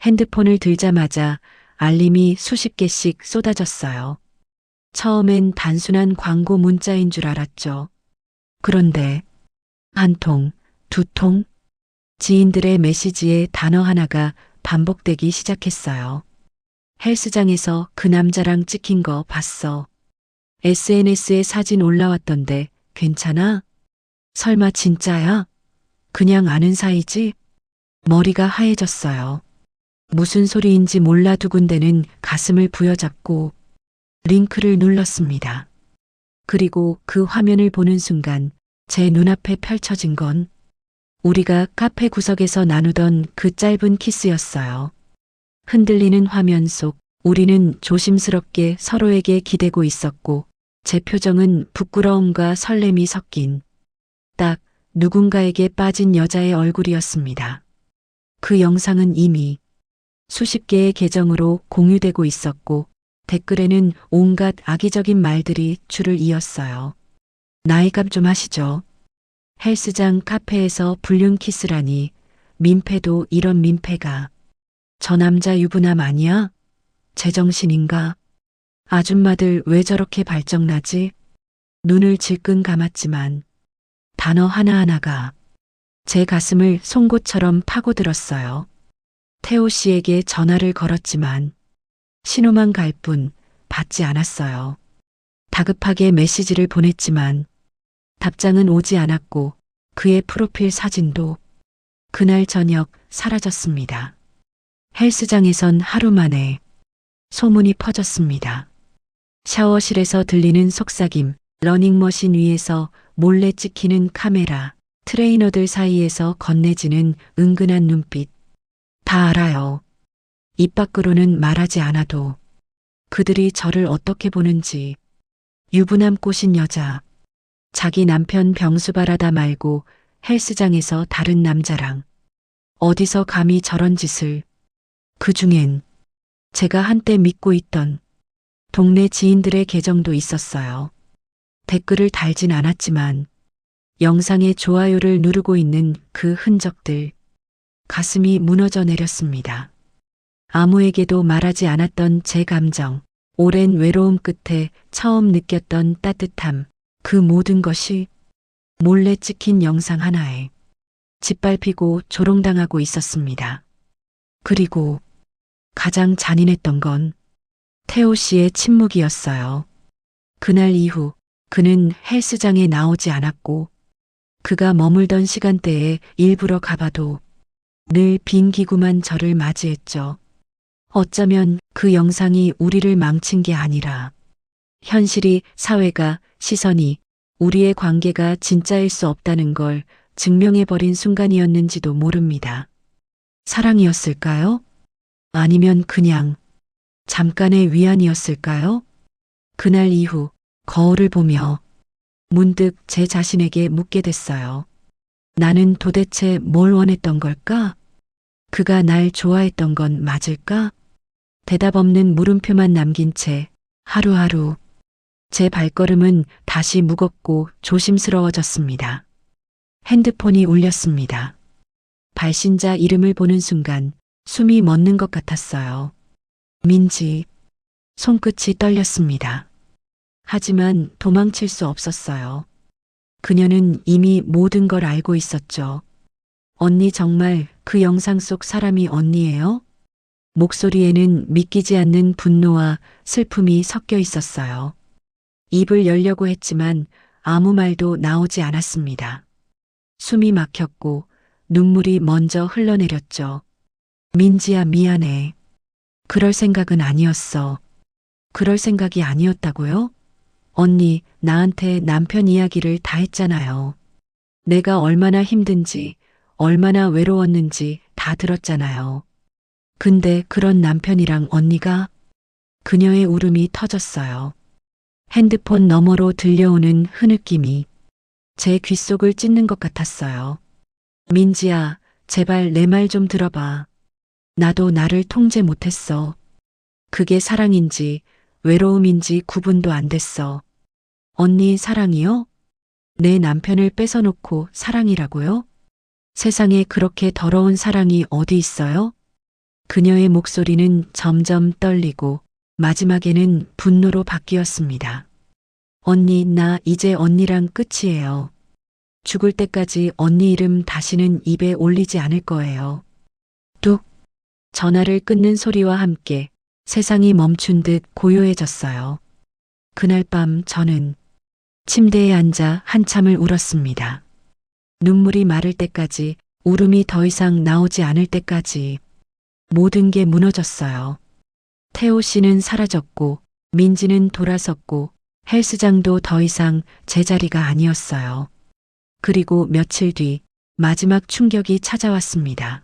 핸드폰을 들자마자 알림이 수십 개씩 쏟아졌어요. 처음엔 단순한 광고 문자인 줄 알았죠. 그런데 한 통, 두 통, 지인들의 메시지에 단어 하나가 반복되기 시작했어요. 헬스장에서 그 남자랑 찍힌 거 봤어. SNS에 사진 올라왔던데 괜찮아? 설마 진짜야? 그냥 아는 사이지? 머리가 하얘졌어요. 무슨 소리인지 몰라 두군데는 가슴을 부여잡고 링크를 눌렀습니다. 그리고 그 화면을 보는 순간 제 눈앞에 펼쳐진 건 우리가 카페 구석에서 나누던 그 짧은 키스였어요. 흔들리는 화면 속 우리는 조심스럽게 서로에게 기대고 있었고 제 표정은 부끄러움과 설렘이 섞인 딱 누군가에게 빠진 여자의 얼굴이었습니다. 그 영상은 이미 수십 개의 계정으로 공유되고 있었고 댓글에는 온갖 악의적인 말들이 줄을 이었어요. 나이값 좀 하시죠. 헬스장 카페에서 불륜 키스라니 민폐도 이런 민폐가. 저 남자 유부남 아니야? 제정신인가? 아줌마들 왜 저렇게 발정나지? 눈을 질끈 감았지만 단어 하나하나가 제 가슴을 송곳처럼 파고들었어요. 태호 씨에게 전화를 걸었지만 신호만 갈 뿐 받지 않았어요. 다급하게 메시지를 보냈지만 답장은 오지 않았고 그의 프로필 사진도 그날 저녁 사라졌습니다. 헬스장에선 하루 만에 소문이 퍼졌습니다. 샤워실에서 들리는 속삭임, 러닝머신 위에서 몰래 찍히는 카메라, 트레이너들 사이에서 건네지는 은근한 눈빛. 다 알아요. 입 밖으로는 말하지 않아도 그들이 저를 어떻게 보는지. 유부남 꼬신 여자. 자기 남편 병수 바라다 말고 헬스장에서 다른 남자랑. 어디서 감히 저런 짓을. 그중엔 제가 한때 믿고 있던 동네 지인들의 계정도 있었어요. 댓글을 달진 않았지만 영상에 좋아요를 누르고 있는 그 흔적들. 가슴이 무너져 내렸습니다. 아무에게도 말하지 않았던 제 감정, 오랜 외로움 끝에 처음 느꼈던 따뜻함, 그 모든 것이 몰래 찍힌 영상 하나에 짓밟히고 조롱당하고 있었습니다. 그리고 가장 잔인했던 건 태호 씨의 침묵이었어요. 그날 이후 그는 헬스장에 나오지 않았고 그가 머물던 시간대에 일부러 가봐도 늘 빈 기구만 저를 맞이했죠. 어쩌면 그 영상이 우리를 망친 게 아니라 현실이, 사회가, 시선이 우리의 관계가 진짜일 수 없다는 걸 증명해버린 순간이었는지도 모릅니다. 사랑이었을까요? 아니면 그냥 잠깐의 위안이었을까요? 그날 이후 거울을 보며 문득 제 자신에게 묻게 됐어요. 나는 도대체 뭘 원했던 걸까? 그가 날 좋아했던 건 맞을까? 대답 없는 물음표만 남긴 채 하루하루 제 발걸음은 다시 무겁고 조심스러워졌습니다. 핸드폰이 울렸습니다. 발신자 이름을 보는 순간 숨이 멎는 것 같았어요. 민지. 손끝이 떨렸습니다. 하지만 도망칠 수 없었어요. 그녀는 이미 모든 걸 알고 있었죠. 언니 정말 그 영상 속 사람이 언니예요? 목소리에는 믿기지 않는 분노와 슬픔이 섞여 있었어요. 입을 열려고 했지만 아무 말도 나오지 않았습니다. 숨이 막혔고 눈물이 먼저 흘러내렸죠. 민지야, 미안해. 그럴 생각은 아니었어. 그럴 생각이 아니었다고요? 언니, 나한테 남편 이야기를 다 했잖아요. 내가 얼마나 힘든지, 얼마나 외로웠는지 다 들었잖아요. 근데 그런 남편이랑 언니가. 그녀의 울음이 터졌어요. 핸드폰 너머로 들려오는 흐느낌이 제 귓속을 찢는 것 같았어요. 민지야, 제발 내 말 좀 들어봐. 나도 나를 통제 못했어. 그게 사랑인지 외로움인지 구분도 안 됐어. 언니 사랑이요? 내 남편을 뺏어놓고 사랑이라고요? 세상에 그렇게 더러운 사랑이 어디 있어요? 그녀의 목소리는 점점 떨리고 마지막에는 분노로 바뀌었습니다. 언니, 나 이제 언니랑 끝이에요. 죽을 때까지 언니 이름 다시는 입에 올리지 않을 거예요. 뚝. 전화를 끊는 소리와 함께 세상이 멈춘 듯 고요해졌어요. 그날 밤 저는 침대에 앉아 한참을 울었습니다. 눈물이 마를 때까지, 울음이 더 이상 나오지 않을 때까지 모든 게 무너졌어요. 태호 씨는 사라졌고 민지는 돌아섰고 헬스장도 더 이상 제 자리가 아니었어요. 그리고 며칠 뒤 마지막 충격이 찾아왔습니다.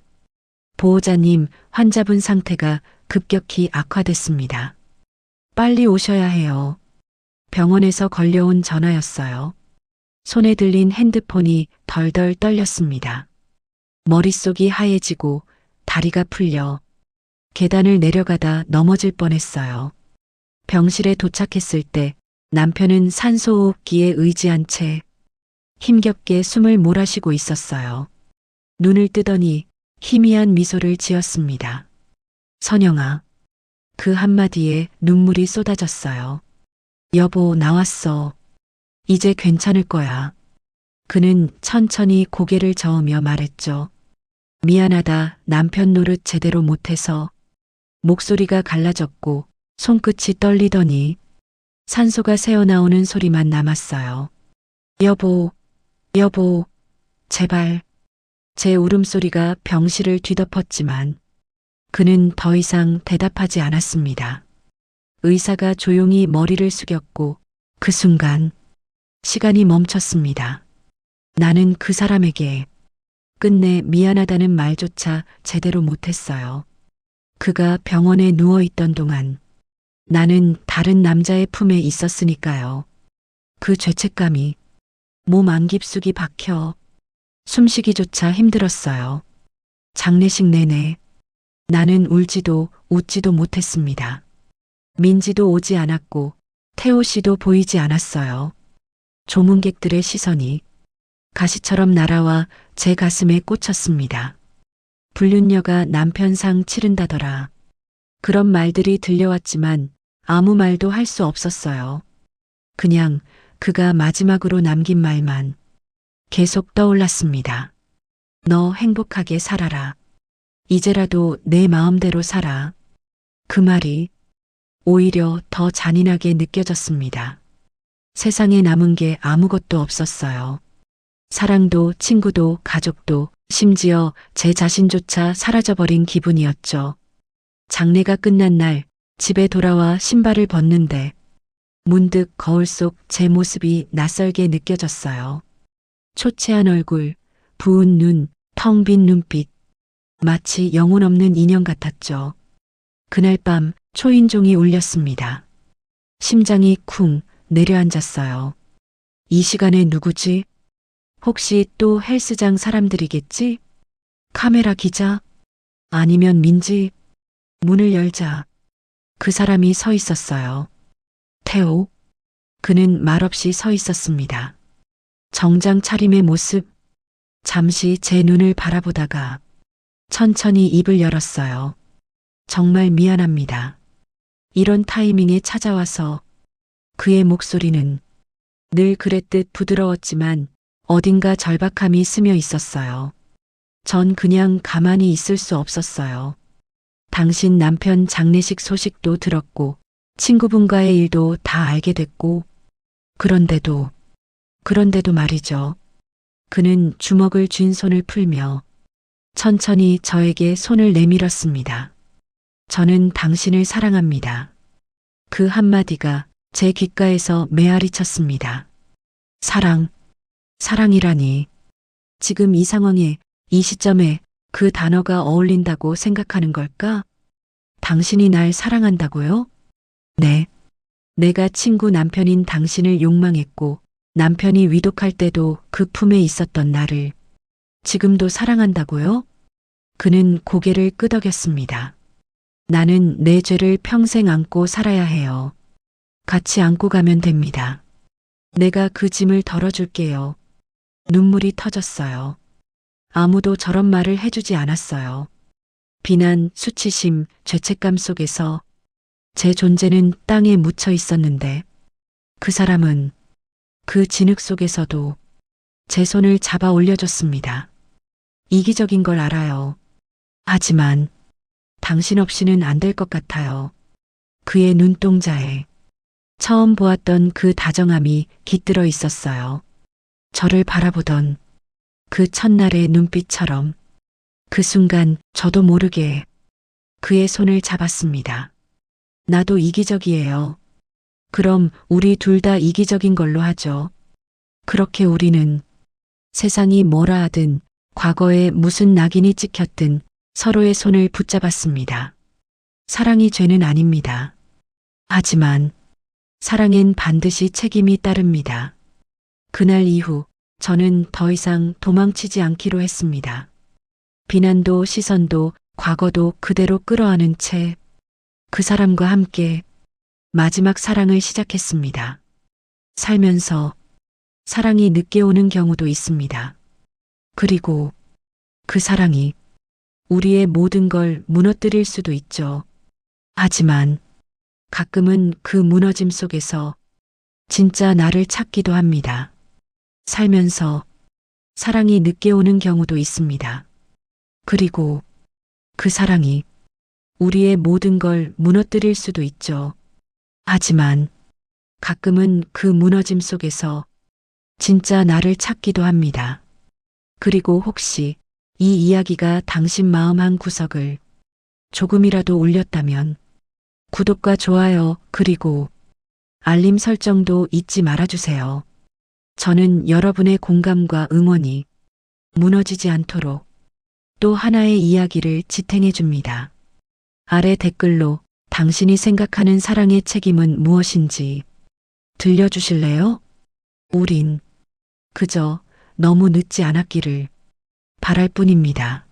보호자님, 환자분 상태가 급격히 악화됐습니다. 빨리 오셔야 해요. 병원에서 걸려온 전화였어요. 손에 들린 핸드폰이 덜덜 떨렸습니다. 머릿속이 하얘지고 다리가 풀려 계단을 내려가다 넘어질 뻔했어요. 병실에 도착했을 때 남편은 산소호흡기에 의지한 채 힘겹게 숨을 몰아쉬고 있었어요. 눈을 뜨더니 희미한 미소를 지었습니다. 선영아. 그 한마디에 눈물이 쏟아졌어요. 여보, 나왔어. 이제 괜찮을 거야. 그는 천천히 고개를 저으며 말했죠. 미안하다, 남편 노릇 제대로 못해서. 목소리가 갈라졌고 손끝이 떨리더니 산소가 새어나오는 소리만 남았어요. 여보, 여보, 제발. 제 울음소리가 병실을 뒤덮었지만 그는 더 이상 대답하지 않았습니다. 의사가 조용히 머리를 숙였고 그 순간 시간이 멈췄습니다. 나는 그 사람에게 끝내 미안하다는 말조차 제대로 못했어요. 그가 병원에 누워있던 동안 나는 다른 남자의 품에 있었으니까요. 그 죄책감이 몸 안 깊숙이 박혀 숨쉬기조차 힘들었어요. 장례식 내내 나는 울지도 웃지도 못했습니다. 민지도 오지 않았고 태호 씨도 보이지 않았어요. 조문객들의 시선이 가시처럼 날아와 제 가슴에 꽂혔습니다. 불륜녀가 남편 상 치른다더라. 그런 말들이 들려왔지만 아무 말도 할 수 없었어요. 그냥 그가 마지막으로 남긴 말만 계속 떠올랐습니다. 너 행복하게 살아라. 이제라도 내 마음대로 살아. 그 말이 오히려 더 잔인하게 느껴졌습니다. 세상에 남은 게 아무것도 없었어요. 사랑도 친구도 가족도 심지어 제 자신조차 사라져버린 기분이었죠. 장례가 끝난 날 집에 돌아와 신발을 벗는데 문득 거울 속 제 모습이 낯설게 느껴졌어요. 초췌한 얼굴, 부은 눈, 텅 빈 눈빛. 마치 영혼 없는 인형 같았죠. 그날 밤 초인종이 울렸습니다. 심장이 쿵 내려앉았어요. 이 시간에 누구지? 혹시 또 헬스장 사람들이겠지? 카메라 기자? 아니면 민지? 문을 열자 그 사람이 서 있었어요. 태호. 그는 말없이 서 있었습니다. 정장 차림의 모습. 잠시 제 눈을 바라보다가 천천히 입을 열었어요. 정말 미안합니다. 이런 타이밍에 찾아와서. 그의 목소리는 늘 그랬듯 부드러웠지만 어딘가 절박함이 스며 있었어요. 전 그냥 가만히 있을 수 없었어요. 당신 남편 장례식 소식도 들었고 친구분과의 일도 다 알게 됐고 그런데도 말이죠. 그는 주먹을 쥔 손을 풀며 천천히 저에게 손을 내밀었습니다. 저는 당신을 사랑합니다. 그 한마디가 제 귓가에서 메아리 쳤습니다. 사랑이라니. 지금 이 상황에, 이 시점에 그 단어가 어울린다고 생각하는 걸까? 당신이 날 사랑한다고요? 네. 내가 친구 남편인 당신을 욕망했고 남편이 위독할 때도 그 품에 있었던 나를 지금도 사랑한다고요? 그는 고개를 끄덕였습니다. 나는 내 죄를 평생 안고 살아야 해요. 같이 안고 가면 됩니다. 내가 그 짐을 덜어줄게요. 눈물이 터졌어요. 아무도 저런 말을 해주지 않았어요. 비난, 수치심, 죄책감 속에서 제 존재는 땅에 묻혀 있었는데 그 사람은 그 진흙 속에서도 제 손을 잡아 올려줬습니다. 이기적인 걸 알아요. 하지만 당신 없이는 안 될 것 같아요. 그의 눈동자에 처음 보았던 그 다정함이 깃들어 있었어요. 저를 바라보던 그 첫날의 눈빛처럼 그 순간 저도 모르게 그의 손을 잡았습니다. 나도 이기적이에요. 그럼 우리 둘 다 이기적인 걸로 하죠. 그렇게 우리는 세상이 뭐라 하든 과거에 무슨 낙인이 찍혔든 서로의 손을 붙잡았습니다. 사랑이 죄는 아닙니다. 하지만 사랑엔 반드시 책임이 따릅니다. 그날 이후 저는 더 이상 도망치지 않기로 했습니다. 비난도 시선도 과거도 그대로 끌어안은 채 그 사람과 함께 마지막 사랑을 시작했습니다. 살면서 사랑이 늦게 오는 경우도 있습니다. 그리고 그 사랑이 우리의 모든 걸 무너뜨릴 수도 있죠. 하지만 가끔은 그 무너짐 속에서 진짜 나를 찾기도 합니다. 살면서 사랑이 늦게 오는 경우도 있습니다. 그리고 그 사랑이 우리의 모든 걸 무너뜨릴 수도 있죠. 하지만 가끔은 그 무너짐 속에서 진짜 나를 찾기도 합니다. 그리고 혹시 이 이야기가 당신 마음 한 구석을 조금이라도 울렸다면 구독과 좋아요 그리고 알림 설정도 잊지 말아주세요. 저는 여러분의 공감과 응원이 무너지지 않도록 또 하나의 이야기를 지탱해 줍니다. 아래 댓글로 당신이 생각하는 사랑의 책임은 무엇인지 들려주실래요? 우린 그저 너무 늦지 않았기를 바랄 뿐입니다.